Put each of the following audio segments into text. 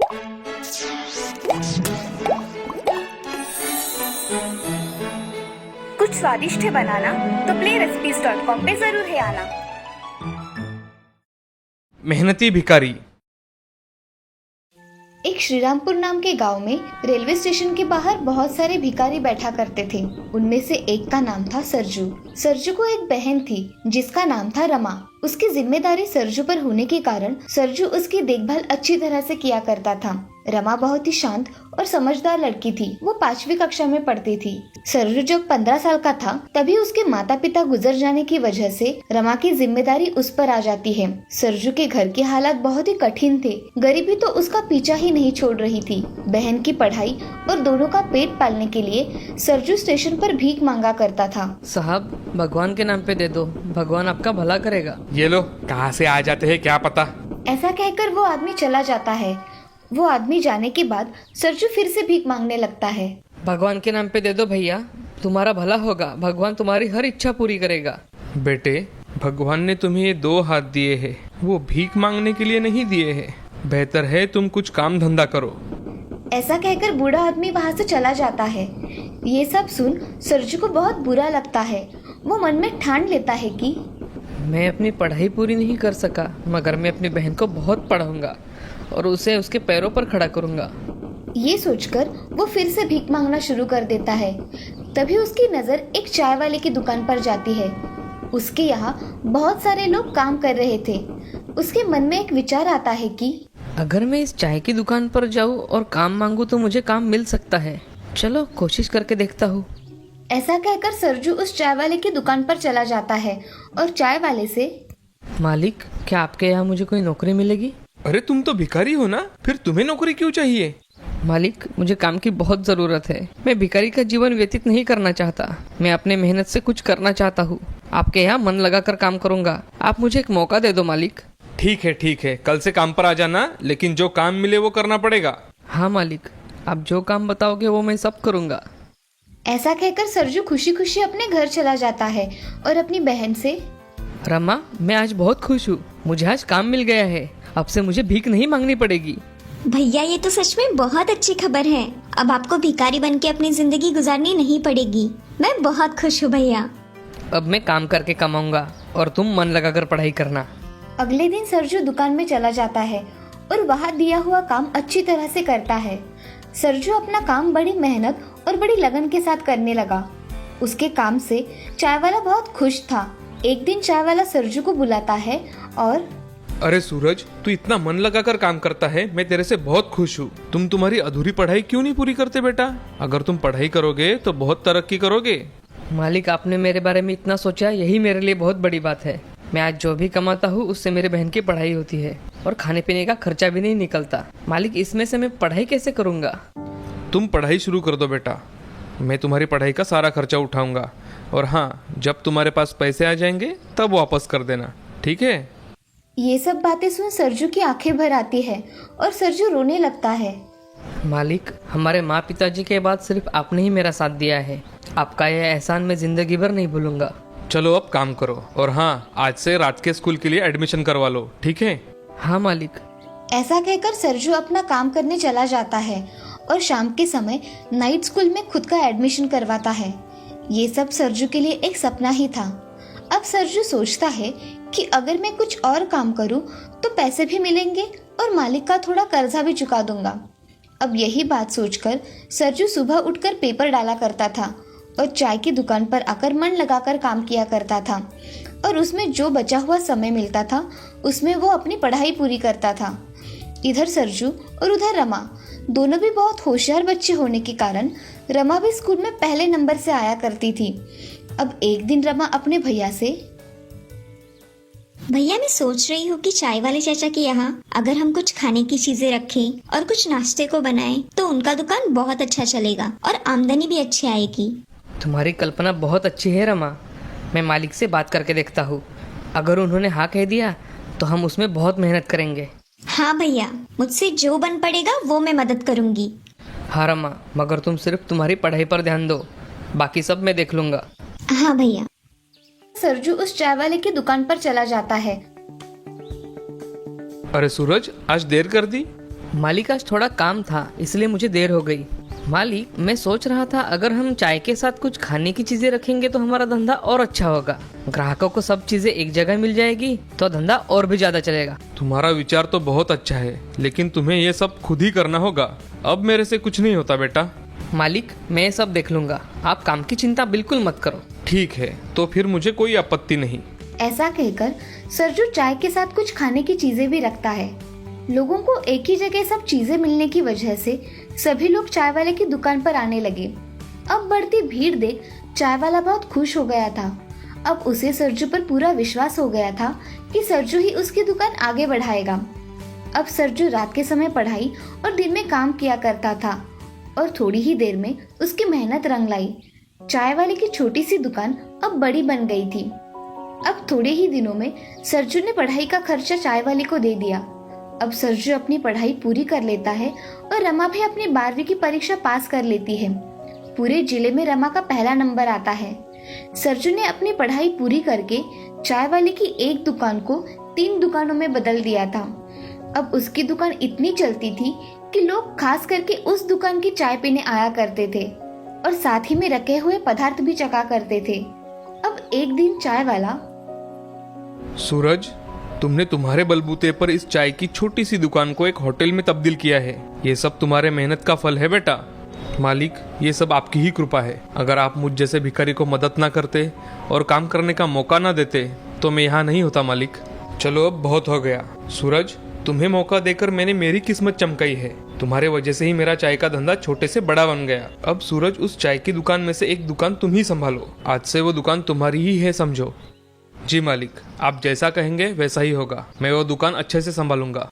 कुछ स्वादिष्ट है बनाना तो PlayRecipes.com पे जरूर है आना। मेहनती भिखारी। एक श्रीरामपुर नाम के गांव में रेलवे स्टेशन के बाहर बहुत सारे भिखारी बैठा करते थे। उनमें से एक का नाम था सरजू। सरजू को एक बहन थी जिसका नाम था रमा। उसकी जिम्मेदारी सरजू पर होने के कारण सरजू उसकी देखभाल अच्छी तरह से किया करता था। रमा बहुत ही शांत और समझदार लड़की थी। वो 5वीं कक्षा में पढ़ती थी। सरजू जब 15 साल का था तभी उसके माता पिता गुजर जाने की वजह से रमा की जिम्मेदारी उस पर आ जाती है। सरजू के घर के हालात बहुत ही कठिन थे। गरीबी तो उसका पीछा ही नहीं छोड़ रही थी। बहन की पढ़ाई और दोनों का पेट पालने के लिए सरजू स्टेशन पर भीख मांगा करता था। साहब, भगवान के नाम पे दे दो, भगवान आपका भला करेगा। ये लो, कहाँ से आ जाते हैं क्या पता। ऐसा कहकर वो आदमी चला जाता है। वो आदमी जाने के बाद सरजू फिर से भीख मांगने लगता है। भगवान के नाम पे दे दो भैया, तुम्हारा भला होगा, भगवान तुम्हारी हर इच्छा पूरी करेगा। बेटे, भगवान ने तुम्हें ये 2 हाथ दिए हैं, वो भीख मांगने के लिए नहीं दिए हैं। बेहतर है तुम कुछ काम धंधा करो। ऐसा कहकर बूढ़ा आदमी वहाँ से चला जाता है। ये सब सुन सरजू को बहुत बुरा लगता है। वो मन में ठान लेता है कि मैं अपनी पढ़ाई पूरी नहीं कर सका, मगर मैं अपनी बहन को बहुत पढ़ाऊंगा और उसे उसके पैरों पर खड़ा करूंगा। ये सोचकर वो फिर से भीख मांगना शुरू कर देता है। तभी उसकी नज़र एक चाय वाले की दुकान पर जाती है। उसके यहाँ बहुत सारे लोग काम कर रहे थे। उसके मन में एक विचार आता है कि अगर मैं इस चाय की दुकान पर जाऊं और काम मांगू तो मुझे काम मिल सकता है। चलो कोशिश करके देखता हूँ। ऐसा कहकर सरजू उस चाय वाले की दुकान पर चला जाता है और चाय वाले से, मालिक, क्या आपके यहाँ मुझे कोई नौकरी मिलेगी? अरे तुम तो भिखारी हो ना, फिर तुम्हें नौकरी क्यों चाहिए? मालिक, मुझे काम की बहुत ज़रूरत है। मैं भिखारी का जीवन व्यतीत नहीं करना चाहता। मैं अपने मेहनत से कुछ करना चाहता हूँ। आपके यहाँ मन लगाकर काम करूँगा। आप मुझे एक मौका दे दो मालिक। ठीक है, कल से काम पर आ जाना, लेकिन जो काम मिले वो करना पड़ेगा। हाँ मालिक, आप जो काम बताओगे वो मैं सब करूँगा। ऐसा कहकर सरजू खुशी खुशी अपने घर चला जाता है और अपनी बहन से, रमा, मैं आज बहुत खुश हूँ। मुझे आज काम मिल गया है। अब से मुझे भीख नहीं मांगनी पड़ेगी। भैया, ये तो सच में बहुत अच्छी खबर है। अब आपको भिखारी बनके अपनी जिंदगी गुजारनी नहीं पड़ेगी। मैं बहुत खुश हूँ भैया। अब मैं काम करके कमाऊंगा और तुम मन लगाकर पढ़ाई करना। अगले दिन सरजू दुकान में चला जाता है और वहाँ दिया हुआ काम अच्छी तरह से करता है। सरजू अपना काम बड़ी मेहनत और बड़ी लगन के साथ करने लगा। उसके काम से चाय वाला बहुत खुश था। एक दिन चाय वाला सरजू को बुलाता है और, अरे सूरज, तू इतना मन लगाकर काम करता है, मैं तेरे से बहुत खुश हूँ। तुम तुम्हारी अधूरी पढ़ाई क्यों नहीं पूरी करते बेटा? अगर तुम पढ़ाई करोगे तो बहुत तरक्की करोगे। मालिक, आपने मेरे बारे में इतना सोचा, यही मेरे लिए बहुत बड़ी बात है। मैं आज जो भी कमाता हूँ उससे मेरे बहन की पढ़ाई होती है और खाने पीने का खर्चा भी नहीं निकलता। मालिक, इसमें से मैं पढ़ाई कैसे करूँगा? तुम पढ़ाई शुरू कर दो बेटा, मैं तुम्हारी पढ़ाई का सारा खर्चा उठाऊंगा। और हाँ, जब तुम्हारे पास पैसे आ जाएंगे तब वापस कर देना, ठीक है? ये सब बातें सुन सरजू की आंखें भर आती है और सरजू रोने लगता है। मालिक, हमारे माँ पिताजी के बाद सिर्फ आपने ही मेरा साथ दिया है। आपका यह एहसान मैं जिंदगी भर नहीं भूलूंगा। चलो अब काम करो, और हाँ, आज से रात के स्कूल के लिए एडमिशन करवा लो, ठीक है? हाँ मालिक। ऐसा कहकर सरजू अपना काम करने चला जाता है और शाम के समय नाइट स्कूल में खुद का एडमिशन करवाता है। ये सब सरजू के लिए एक सपना ही था। अब सरजू सोचता है कि अगर मैं कुछ और काम करूं तो पैसे भी मिलेंगे और मालिक का थोड़ा कर्जा भी चुका दूंगा। अब यही बात सोचकर सरजू सुबह उठकर पेपर डाला करता था और चाय की दुकान पर आकर मन लगाकर काम किया करता था, और उसमें जो बचा हुआ समय मिलता था उसमें वो अपनी पढ़ाई पूरी करता था। इधर सरजू और उधर रमा दोनों भी बहुत होशियार बच्चे होने के कारण रमा भी स्कूल में पहले नंबर से आया करती थी। अब एक दिन रमा अपने भैया से, भैया, मैं सोच रही हूँ कि चाय वाले चाचा के यहाँ अगर हम कुछ खाने की चीजें रखें और कुछ नाश्ते को बनाएं तो उनका दुकान बहुत अच्छा चलेगा और आमदनी भी अच्छी आएगी। तुम्हारी कल्पना बहुत अच्छी है रमा। मैं मालिक से बात करके देखता हूँ। अगर उन्होंने हाँ कह दिया तो हम उसमें बहुत मेहनत करेंगे। हाँ भैया, मुझसे जो बन पड़ेगा वो मैं मदद करूँगी। हाँ रमा, मगर तुम सिर्फ तुम्हारी पढ़ाई पर ध्यान दो, बाकी सब मैं देख लूंगा। हाँ भैया। सरजू उस चाय वाले की दुकान पर चला जाता है। अरे सूरज, आज देर कर दी। मालिक आज थोड़ा काम था इसलिए मुझे देर हो गई। मालिक मैं सोच रहा था अगर हम चाय के साथ कुछ खाने की चीजें रखेंगे तो हमारा धंधा और अच्छा होगा। ग्राहकों को सब चीजें एक जगह मिल जाएगी तो धंधा और भी ज्यादा चलेगा। तुम्हारा विचार तो बहुत अच्छा है, लेकिन तुम्हें ये सब खुद ही करना होगा। अब मेरे से कुछ नहीं होता बेटा। मालिक मैं ये सब देख लूंगा, आप काम की चिंता बिल्कुल मत करो। ठीक है, तो फिर मुझे कोई आपत्ति नहीं। ऐसा कहकर सरजू चाय के साथ कुछ खाने की चीजें भी रखता है। लोगों को एक ही जगह सब चीजें मिलने की वजह से सभी लोग चाय वाले की दुकान पर आने लगे। अब बढ़ती भीड़ देख चाय वाला बहुत खुश हो गया था। अब उसे सरजू पर पूरा विश्वास हो गया था कि सरजू ही उसकी दुकान आगे बढ़ाएगा। अब सरजू रात के समय पढ़ाई और दिन में काम किया करता था और थोड़ी ही देर में उसकी मेहनत रंग लाई। चाय वाले की छोटी सी दुकान अब बड़ी बन गई थी। अब थोड़े ही दिनों में सरजू ने पढ़ाई का खर्चा चाय वाले को दे दिया। अब सरजू अपनी पढ़ाई पूरी कर लेता है और रमा भी अपनी 12वीं की परीक्षा पास कर लेती है। पूरे जिले में रमा का पहला नंबर आता है। सरजू ने अपनी पढ़ाई पूरी करके चाय वाले की एक दुकान को 3 दुकानों में बदल दिया था। अब उसकी दुकान इतनी चलती थी कि लोग खास करके उस दुकान की चाय पीने आया करते थे और साथ ही में रखे हुए पदार्थ भी चखा करते थे। अब एक दिन चाय वाला, सूरज, तुमने तुम्हारे बलबूते पर इस चाय की छोटी सी दुकान को एक होटल में तब्दील किया है। ये सब तुम्हारे मेहनत का फल है बेटा। मालिक, ये सब आपकी ही कृपा है। अगर आप मुझ जैसे भिखारी को मदद ना करते और काम करने का मौका ना देते तो मैं यहाँ नहीं होता मालिक। चलो अब बहुत हो गया। सूरज, तुम्हें मौका देकर मैंने मेरी किस्मत चमकाई है। तुम्हारे वजह से ही मेरा चाय का धंधा छोटे से बड़ा बन गया। अब सूरज, उस चाय की दुकान में से एक दुकान तुम ही संभालो। आज से वो दुकान तुम्हारी ही है, समझो। जी मालिक, आप जैसा कहेंगे वैसा ही होगा। मैं वो दुकान अच्छे से संभालूंगा।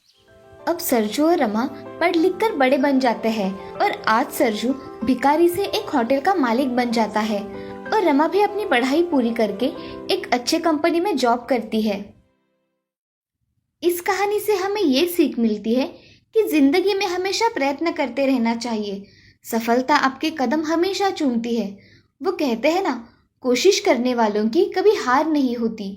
अब सरजू और रमा पढ़ लिख कर बड़े बन जाते हैं और आज सरजू भिखारी से एक होटल का मालिक बन जाता है और रमा भी अपनी पढ़ाई पूरी करके एक अच्छे कंपनी में जॉब करती है। इस कहानी से हमें ये सीख मिलती है कि जिंदगी में हमेशा प्रयत्न करते रहना चाहिए। सफलता आपके कदम हमेशा चूमती है। वो कहते हैं ना, कोशिश करने वालों की कभी हार नहीं होती।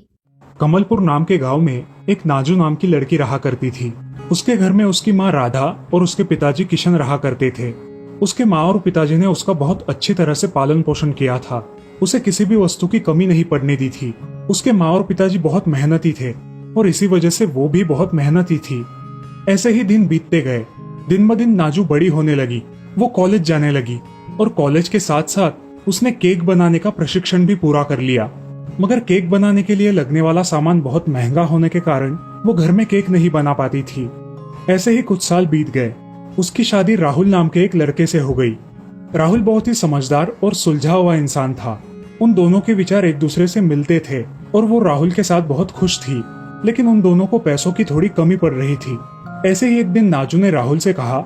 कमलपुर नाम के गांव में एक नाजू नाम की लड़की रहा करती थी। उसके घर में उसकी माँ राधा और उसके पिताजी किशन रहा करते थे। उसके माँ और पिताजी ने उसका बहुत अच्छी तरह से पालन पोषण किया था। उसे किसी भी वस्तु की कमी नहीं पड़ने दी थी। उसके माँ और पिताजी बहुत मेहनती थे और इसी वजह से वो भी बहुत मेहनती थी। ऐसे ही दिन बीतते गए। दिन ब दिन नाजू बड़ी होने लगी। वो कॉलेज जाने लगी और कॉलेज के साथ साथ उसने केक बनाने का प्रशिक्षण भी पूरा कर लिया। मगर केक बनाने के लिए लगने वाला सामान बहुत महंगा होने के कारण वो घर में केक नहीं बना पाती थी। ऐसे ही कुछ साल बीत गए। उसकी शादी राहुल नाम के एक लड़के से हो गई। राहुल बहुत ही समझदार और सुलझा हुआ इंसान था। उन दोनों के विचार एक दूसरे से मिलते थे और वो राहुल के साथ बहुत खुश थी। लेकिन उन दोनों को पैसों की थोड़ी कमी पड़ रही थी। ऐसे ही एक दिन नाजू ने राहुल से कहा,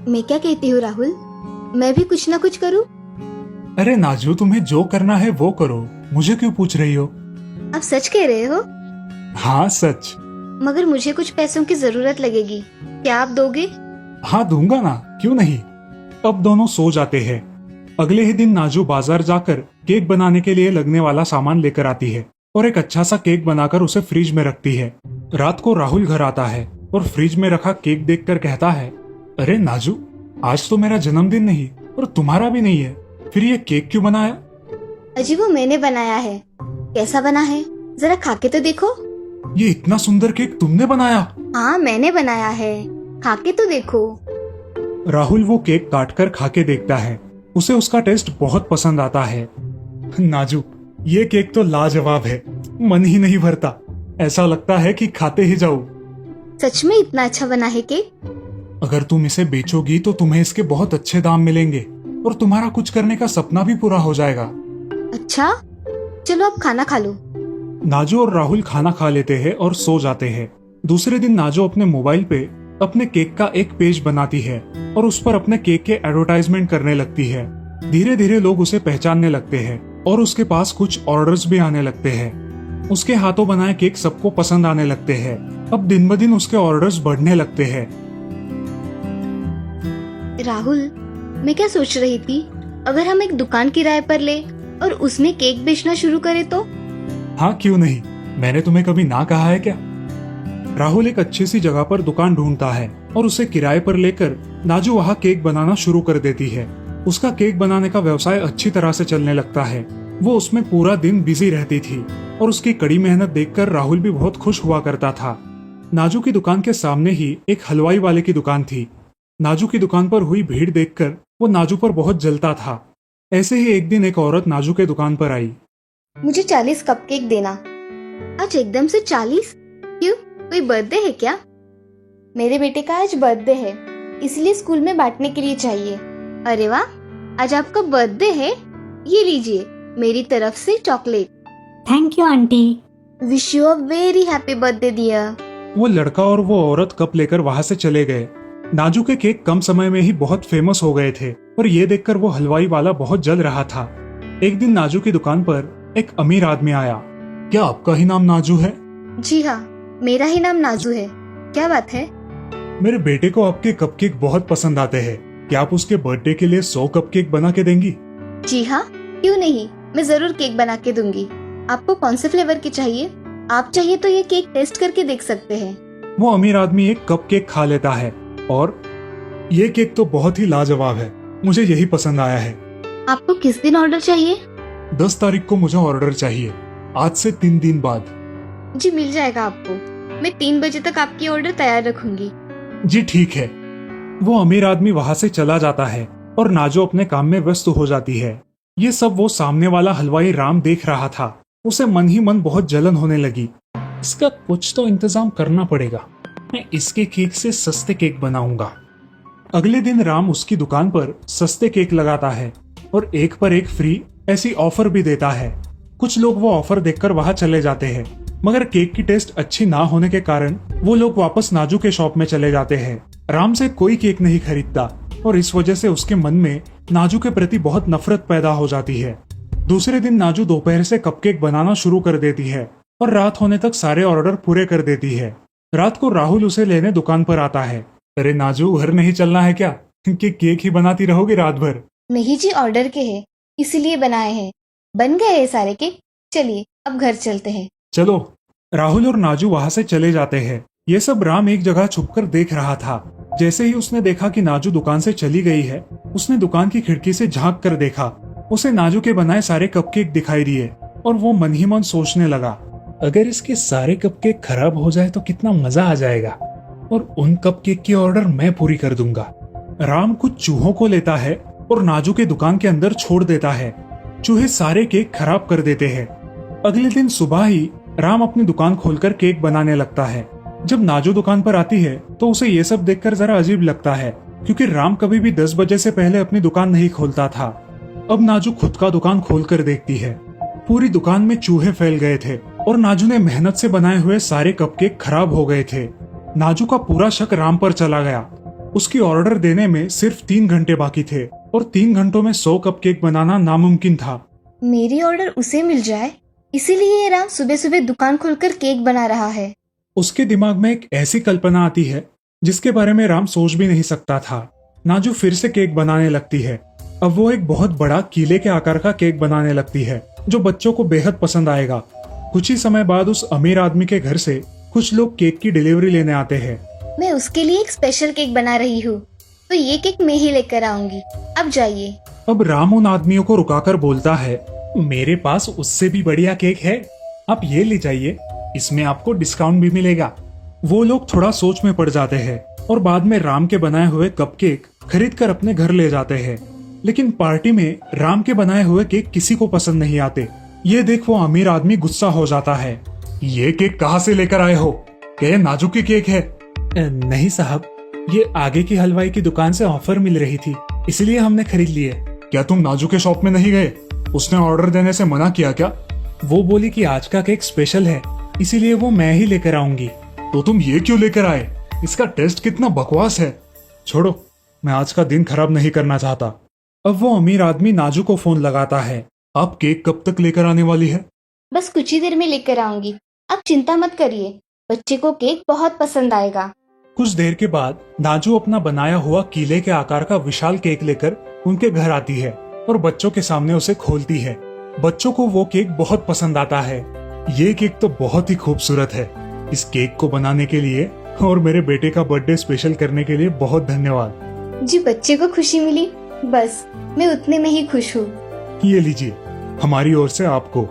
मैं क्या कहती हूँ राहुल, मैं भी कुछ ना कुछ करूँ? अरे नाजू, तुम्हें जो करना है वो करो, मुझे क्यों पूछ रही हो? आप सच कह रहे हो? हाँ सच। मगर मुझे कुछ पैसों की जरूरत लगेगी, क्या आप दोगे? हाँ दूंगा ना, क्यों नहीं। अब दोनों सो जाते हैं। अगले ही दिन नाजू बाजार जाकर केक बनाने के लिए लगने वाला सामान लेकर आती है और एक अच्छा सा केक बनाकर उसे फ्रिज में रखती है। रात को राहुल घर आता है और फ्रिज में रखा केक देखकर कहता है, अरे नाजू, आज तो मेरा जन्मदिन नहीं और तुम्हारा भी नहीं है, फिर ये केक क्यों बनाया? अजी वो मैंने बनाया है। कैसा बना है, जरा खा के तो देखो। ये इतना सुंदर केक तुमने बनाया? हाँ मैंने बनाया है, खा के तो देखो। राहुल वो केक काटकर खा के देखता है। उसे उसका टेस्ट बहुत पसंद आता है। नाजू, ये केक तो लाजवाब है, मन ही नहीं भरता। ऐसा लगता है कि खाते ही जाऊं। सच में इतना अच्छा बना है केक? अगर तुम इसे बेचोगी तो तुम्हें इसके बहुत अच्छे दाम मिलेंगे और तुम्हारा कुछ करने का सपना भी पूरा हो जाएगा। अच्छा, चलो अब खाना खा लो। नाजू और राहुल खाना खा लेते हैं और सो जाते हैं। दूसरे दिन नाजू अपने मोबाइल पे अपने केक का एक पेज बनाती है और उस पर अपने केक के एडवर्टाइजमेंट करने लगती है। धीरे धीरे लोग उसे पहचानने लगते हैं और उसके पास कुछ ऑर्डर्स भी आने लगते हैं। उसके हाथों बनाए केक सबको पसंद आने लगते हैं। अब दिन ब दिन उसके ऑर्डर्स बढ़ने लगते हैं। राहुल, मैं क्या सोच रही थी, अगर हम एक दुकान किराए पर ले और उसमें केक बेचना शुरू करें तो? हाँ क्यों नहीं, मैंने तुम्हें कभी ना कहा है क्या? राहुल एक अच्छी सी जगह पर दुकान ढूंढता है और उसे किराए पर लेकर नाजू वहाँ केक बनाना शुरू कर देती है। उसका केक बनाने का व्यवसाय अच्छी तरह से चलने लगता है। वो उसमें पूरा दिन बिजी रहती थी और उसकी कड़ी मेहनत देखकर राहुल भी बहुत खुश हुआ करता था। नाजू की दुकान के सामने ही एक हलवाई वाले की दुकान थी। नाजू की दुकान पर हुई भीड़ देखकर वो नाजू पर बहुत जलता था। ऐसे ही एक दिन एक औरत नाजू के दुकान पर आई। मुझे 40 कपकेक देना। आज एकदम से 40? क्यों, कोई बर्थडे है क्या? मेरे बेटे का आज बर्थडे है, इसलिए स्कूल में बांटने के लिए चाहिए। अरे वाह, आज आपका बर्थडे है, ये लीजिए मेरी तरफ से chocolate. Thank you aunty. Wish you a very happy birthday dear. वो लड़का और वो औरत कप लेकर वहाँ से चले गए। नाजू के केक कम समय में ही बहुत फेमस हो गए थे और ये देखकर वो हलवाई वाला बहुत जल रहा था। एक दिन नाजू की दुकान पर एक अमीर आदमी आया। क्या आपका ही नाम नाजू है? जी हाँ, मेरा ही नाम नाजू है। क्या बात है? मेरे बेटे को आपके कपकेक बहुत पसंद आते हैं। क्या आप उसके बर्थडे के लिए 100 कपकेक बना के देंगी? जी हाँ, क्यों नहीं, मैं जरूर केक बना के दूंगी। आपको कौन से फ्लेवर के चाहिए? आप चाहिए तो ये केक टेस्ट करके देख सकते हैं। वो अमीर आदमी एक कप केक खा लेता है और ये केक तो बहुत ही लाजवाब है, मुझे यही पसंद आया है। आपको किस दिन ऑर्डर चाहिए? 10 तारीख को मुझे ऑर्डर चाहिए, आज से 3 दिन बाद। जी मिल जाएगा आपको। मैं 3 बजे तक आपकी ऑर्डर तैयार रखूंगी। जी ठीक है। वो अमीर आदमी वहाँ से चला जाता है और नाजो अपने काम में व्यस्त हो जाती है। ये सब वो सामने वाला हलवाई राम देख रहा था। उसे मन ही मन बहुत जलन होने लगी। इसका कुछ तो इंतजाम करना पड़ेगा, मैं इसके केक से सस्ते केक बनाऊंगा। अगले दिन राम उसकी दुकान पर सस्ते केक लगाता है और एक पर एक फ्री ऐसी ऑफर भी देता है। कुछ लोग वो ऑफर देखकर वहां चले जाते हैं, मगर केक की टेस्ट अच्छी ना होने के कारण वो लोग वापस नाजू के शॉप में चले जाते हैं। राम से कोई केक नहीं खरीदता और इस वजह से उसके मन में नाजू के प्रति बहुत नफरत पैदा हो जाती है। दूसरे दिन नाजू दोपहर से कपकेक बनाना शुरू कर देती है और रात होने तक सारे ऑर्डर पूरे कर देती है। रात को राहुल उसे लेने दुकान पर आता है। अरे नाजू, घर नहीं चलना है क्या कि केक ही बनाती रहोगी रात भर? नहीं जी, ऑर्डर के हैं, इसलिए बनाए हैं। बन गए ये सारे केक, चलिए अब घर चलते हैं। चलो। राहुल और नाजू वहां से चले जाते हैं। ये सब राम एक जगह छुपकर देख रहा था। जैसे ही उसने देखा कि नाजू दुकान से चली गई है, उसने दुकान की खिड़की से झांक कर देखा। उसे नाजू के बनाए सारे कपकेक दिखाई दिए और वो मन ही मन सोचने लगा, अगर इसके सारे कपकेक खराब हो जाए तो कितना मजा आ जाएगा और उन कपकेक की ऑर्डर मैं पूरी कर दूंगा। राम कुछ चूहों को लेता है और नाजू के दुकान के अंदर छोड़ देता है। चूहे सारे केक खराब कर देते हैं। अगले दिन सुबह ही राम अपनी दुकान खोलकर केक बनाने लगता है। जब नाजू दुकान पर आती है तो उसे ये सब देखकर जरा अजीब लगता है, क्योंकि राम कभी भी 10 बजे से पहले अपनी दुकान नहीं खोलता था। अब नाजू खुद का दुकान खोलकर देखती है। पूरी दुकान में चूहे फैल गए थे और नाजू ने मेहनत से बनाए हुए सारे कपकेक खराब हो गए थे। नाजू का पूरा शक राम पर चला गया। उसकी ऑर्डर देने में सिर्फ 3 घंटे बाकी थे और 3 घंटों में 100 कपकेक बनाना नामुमकिन था। मेरी ऑर्डर उसे मिल जाए, इसीलिए ये राम सुबह सुबह दुकान खोलकर केक बना रहा है। उसके दिमाग में एक ऐसी कल्पना आती है जिसके बारे में राम सोच भी नहीं सकता था। नाजू फिर से केक बनाने लगती है। अब वो एक बहुत बड़ा कीले के आकार का केक बनाने लगती है जो बच्चों को बेहद पसंद आएगा। कुछ ही समय बाद उस अमीर आदमी के घर से कुछ लोग केक की डिलीवरी लेने आते हैं। मैं उसके लिए एक स्पेशल केक बना रही हूँ, तो ये केक मैं ही लेकर आऊंगी। अब जाइए। अब राम उन आदमियों को रुकाकर बोलता है, मेरे पास उससे भी बढ़िया केक है, आप ये ले जाइए, इसमें आपको डिस्काउंट भी मिलेगा। वो लोग थोड़ा सोच में पड़ जाते हैं और बाद में राम के बनाए हुए कपकेक खरीद कर अपने घर ले जाते हैं। लेकिन पार्टी में राम के बनाए हुए केक किसी को पसंद नहीं आते। ये देख वो अमीर आदमी गुस्सा हो जाता है। ये केक कहाँ से लेकर आए हो? क्या ये नाजू की केक है? नहीं साहब, ये आगे की हलवाई की दुकान से ऑफर मिल रही थी, इसलिए हमने खरीद लिए। क्या तुम नाजू के शॉप में नहीं गए? उसने ऑर्डर देने से मना किया क्या? वो बोली कि आज का केक स्पेशल है, इसीलिए वो मैं ही लेकर आऊंगी। तो तुम ये क्यों लेकर आए? इसका टेस्ट कितना बकवास है। छोड़ो, मैं आज का दिन खराब नहीं करना चाहता। अब वो अमीर आदमी नाजू को फोन लगाता है। आप केक कब तक लेकर आने वाली है? बस कुछ ही देर में लेकर आऊंगी, आप चिंता मत करिए, बच्चे को केक बहुत पसंद आएगा। कुछ देर के बाद नाजू अपना बनाया हुआ कीले के आकार का विशाल केक लेकर उनके घर आती है और बच्चों के सामने उसे खोलती है। बच्चों को वो केक बहुत पसंद आता है। ये केक तो बहुत ही खूबसूरत है, इस केक को बनाने के लिए और मेरे बेटे का बर्थडे स्पेशल करने के लिए बहुत धन्यवाद। जी बच्चे को खुशी मिली, बस मैं उतने में ही खुश हूँ। ये लीजिए, हमारी ओर से आपको।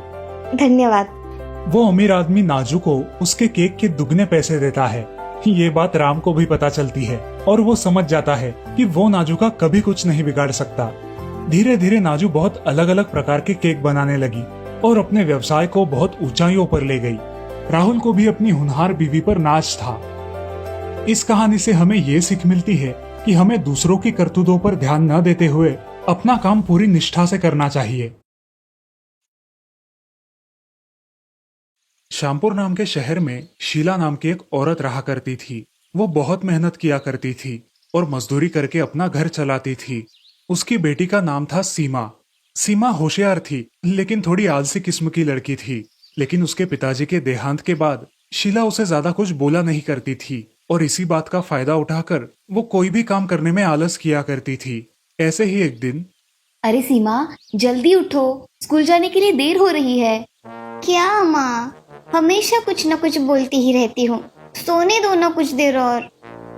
धन्यवाद। वो अमीर आदमी नाजू को उसके केक के दुगने पैसे देता है। ये बात राम को भी पता चलती है और वो समझ जाता है कि वो नाजू का कभी कुछ नहीं बिगाड़ सकता। धीरे धीरे नाजू बहुत अलग अलग प्रकार के केक बनाने लगी और अपने व्यवसाय को बहुत ऊंचाइयों पर ले गई। राहुल को भी अपनी होनहार बीवी पर नाज था। इस कहानी से हमें ये सीख मिलती है कि हमें दूसरों की करतूतों पर ध्यान न देते हुए अपना काम पूरी निष्ठा से करना चाहिए। श्यामपुर नाम के शहर में शीला नाम की एक औरत रहा करती थी। वो बहुत मेहनत किया करती थी और मजदूरी करके अपना घर चलाती थी। उसकी बेटी का नाम था सीमा। सीमा होशियार थी, लेकिन थोड़ी आलसी किस्म की लड़की थी। लेकिन उसके पिताजी के देहांत के बाद शीला उसे ज्यादा कुछ बोला नहीं करती थी और इसी बात का फायदा उठाकर वो कोई भी काम करने में आलस किया करती थी। ऐसे ही एक दिन, अरे सीमा, जल्दी उठो, स्कूल जाने के लिए देर हो रही है। क्या माँ, हमेशा कुछ न कुछ बोलती ही रहती हूँ। सोने दो ना कुछ देर और।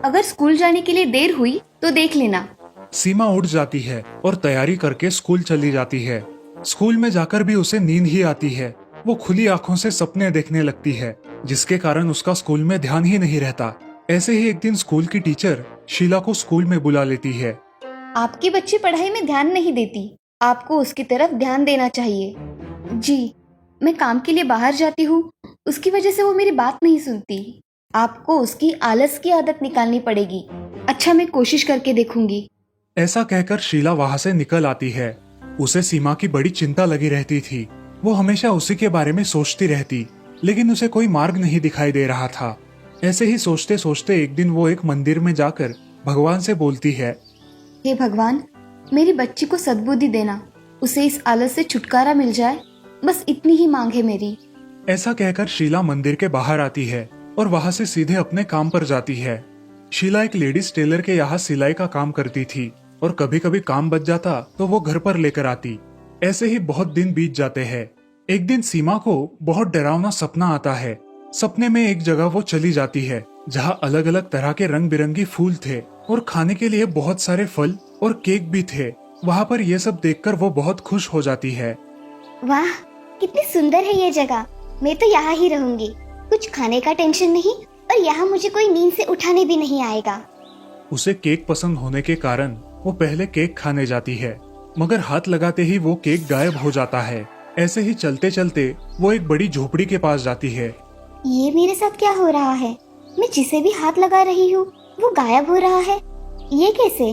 अगर स्कूल जाने के लिए देर हुई तो देख लेना। सीमा उठ जाती है और तैयारी करके स्कूल चली जाती है। स्कूल में जाकर भी उसे नींद ही आती है। वो खुली आंखों से सपने देखने लगती है, जिसके कारण उसका स्कूल में ध्यान ही नहीं रहता। ऐसे ही एक दिन स्कूल की टीचर शीला को स्कूल में बुला लेती है। आपकी बच्ची पढ़ाई में ध्यान नहीं देती, आपको उसकी तरफ ध्यान देना चाहिए। जी, मैं काम के लिए बाहर जाती हूँ, उसकी वजह से वो मेरी बात नहीं सुनती। आपको उसकी आलस की आदत निकालनी पड़ेगी। अच्छा, मैं कोशिश करके देखूंगी। ऐसा कहकर शीला वहाँ से निकल आती है। उसे सीमा की बड़ी चिंता लगी रहती थी। वो हमेशा उसी के बारे में सोचती रहती, लेकिन उसे कोई मार्ग नहीं दिखाई दे रहा था। ऐसे ही सोचते सोचते एक दिन वो एक मंदिर में जाकर भगवान से बोलती है, हे भगवान, मेरी बच्ची को सद्बुद्धि देना, उसे इस आलस से छुटकारा मिल जाए, बस इतनी ही मांग है मेरी। ऐसा कहकर शीला मंदिर के बाहर आती है और वहाँ से सीधे अपने काम पर जाती है। शीला एक लेडीज टेलर के यहाँ सिलाई का काम करती थी और कभी कभी काम बच जाता तो वो घर पर लेकर आती। ऐसे ही बहुत दिन बीत जाते हैं। एक दिन सीमा को बहुत डरावना सपना आता है। सपने में एक जगह वो चली जाती है जहाँ अलग अलग तरह के रंग बिरंगी फूल थे और खाने के लिए बहुत सारे फल और केक भी थे। वहाँ पर ये सब देखकर वो बहुत खुश हो जाती है। वाह, कितनी सुंदर है ये जगह। मैं तो यहाँ ही रहूंगी। कुछ खाने का टेंशन नहीं और यहाँ मुझे कोई नींद से उठाने भी नहीं आएगा। उसे केक पसंद होने के कारण वो पहले केक खाने जाती है, मगर हाथ लगाते ही वो केक गायब हो जाता है। ऐसे ही चलते चलते वो एक बड़ी झोपड़ी के पास जाती है। ये मेरे साथ क्या हो रहा है? मैं जिसे भी हाथ लगा रही हूँ वो गायब हो रहा है। ये कैसे?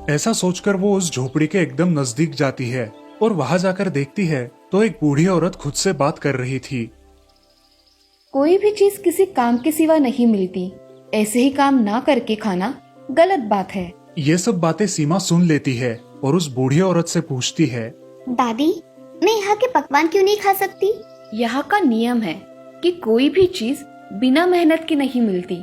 ऐसा सोचकर वो उस झोपड़ी के एकदम नजदीक जाती है और वहाँ जाकर देखती है तो एक बूढ़ी औरत खुद से बात कर रही थी। कोई भी चीज किसी काम के सिवा नहीं मिलती, ऐसे ही काम ना करके खाना गलत बात है। ये सब बातें सीमा सुन लेती है और उस बूढ़ी औरत से पूछती है, दादी, मैं यहाँ के पकवान क्यों नहीं खा सकती? यहाँ का नियम है कि कोई भी चीज बिना मेहनत की नहीं मिलती।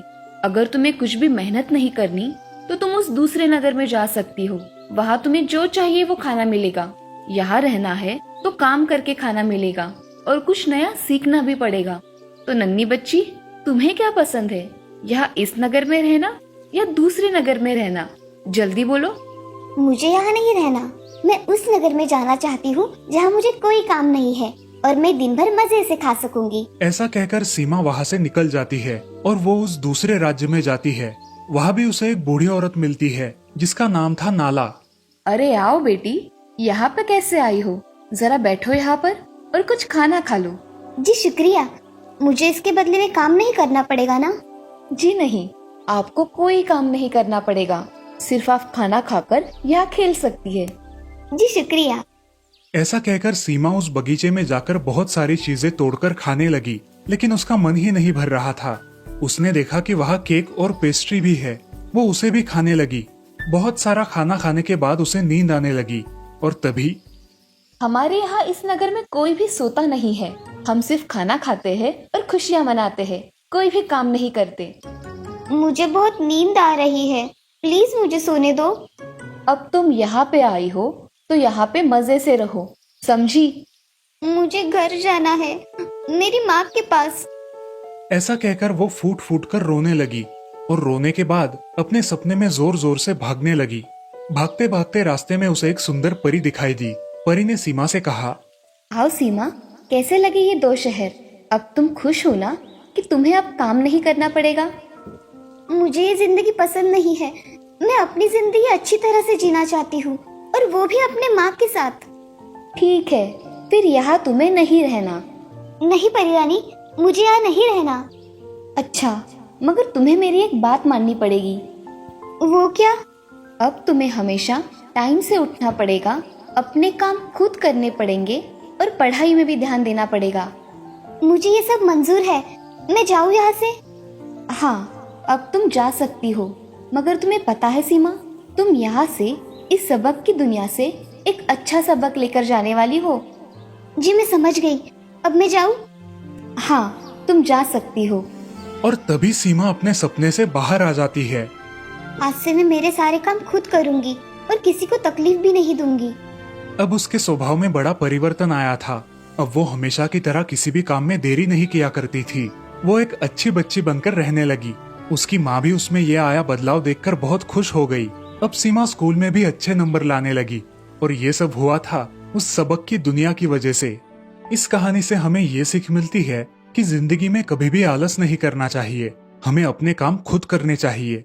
अगर तुम्हें कुछ भी मेहनत नहीं करनी तो तुम उस दूसरे नगर में जा सकती हो। वहाँ तुम्हें जो चाहिए वो खाना मिलेगा। यहाँ रहना है तो काम करके खाना मिलेगा और कुछ नया सीखना भी पड़ेगा। तो नन्ही बच्ची, तुम्हें क्या पसंद है? यहाँ इस नगर में रहना या दूसरे नगर में रहना? जल्दी बोलो। मुझे यहाँ नहीं रहना। मैं उस नगर में जाना चाहती हूँ जहाँ मुझे कोई काम नहीं है और मैं दिन भर मजे से खा सकूंगी। ऐसा कहकर सीमा वहाँ से निकल जाती है और वो उस दूसरे राज्य में जाती है। वहाँ भी उसे एक बूढ़ी औरत मिलती है जिसका नाम था नाला। अरे आओ बेटी, यहाँ पे कैसे आई हो? जरा बैठो यहाँ पर और कुछ खाना खा लो। जी शुक्रिया। मुझे इसके बदले में काम नहीं करना पड़ेगा ना? जी नहीं, आपको कोई काम नहीं करना पड़ेगा। सिर्फ आप खाना खाकर यहाँ खेल सकती है। जी शुक्रिया। ऐसा कहकर सीमा उस बगीचे में जाकर बहुत सारी चीजें तोड़कर खाने लगी, लेकिन उसका मन ही नहीं भर रहा था। उसने देखा कि वहाँ केक और पेस्ट्री भी है। वो उसे भी खाने लगी। बहुत सारा खाना खाने के बाद उसे नींद आने लगी और तभी हमारे यहाँ इस नगर में कोई भी सोता नहीं है। हम सिर्फ खाना खाते हैं और खुशियाँ मनाते हैं, कोई भी काम नहीं करते। मुझे बहुत नींद आ रही है, प्लीज मुझे सोने दो। अब तुम यहाँ पे आई हो तो यहाँ पे मजे से रहो, समझी? मुझे घर जाना है, मेरी माँ के पास। ऐसा कहकर वो फूट फूट कर रोने लगी और रोने के बाद अपने सपने में जोर जोर से भागने लगी। भागते भागते रास्ते में उसे एक सुंदर परी दिखाई दी। परी ने सीमा से कहा, आओ सीमा, कैसे लगे ये 2 शहर? अब तुम खुश हो ना कि तुम्हें अब काम नहीं करना पड़ेगा? मुझे ये जिंदगी पसंद नहीं है। मैं अपनी जिंदगी अच्छी तरह से जीना चाहती हूँ, और वो भी अपने माँ के साथ। ठीक है, फिर यहाँ तुम्हें नहीं रहना। नहीं परिरानी, मुझे यहाँ नहीं रहना। अच्छा, मगर तुम्हें मेरी एक बात माननी पड़ेगी। वो क्या? अब तुम्हें हमेशा टाइम से उठना पड़ेगा, अपने काम खुद करने पड़ेंगे और पढ़ाई में भी ध्यान देना पड़ेगा। मुझे ये सब मंजूर है। मैं जाऊँ यहाँ से? हाँ, अब तुम जा सकती हो, मगर तुम्हें पता है सीमा, तुम यहाँ से, इस सबक की दुनिया से एक अच्छा सबक लेकर जाने वाली हो। जी मैं समझ गई। अब मैं जाऊँ? हाँ, तुम जा सकती हो। और तभी सीमा अपने सपने से बाहर आ जाती है। आज से मैं मेरे सारे काम खुद करूँगी और किसी को तकलीफ भी नहीं दूंगी। अब उसके स्वभाव में बड़ा परिवर्तन आया था। अब वो हमेशा की तरह किसी भी काम में देरी नहीं किया करती थी। वो एक अच्छी बच्ची बनकर रहने लगी। उसकी माँ भी उसमें यह आया बदलाव देखकर बहुत खुश हो गई। अब सीमा स्कूल में भी अच्छे नंबर लाने लगी और ये सब हुआ था उस सबक की दुनिया की वजह से। इस कहानी से हमें ये सीख मिलती है कि जिंदगी में कभी भी आलस नहीं करना चाहिए। हमें अपने काम खुद करने चाहिए।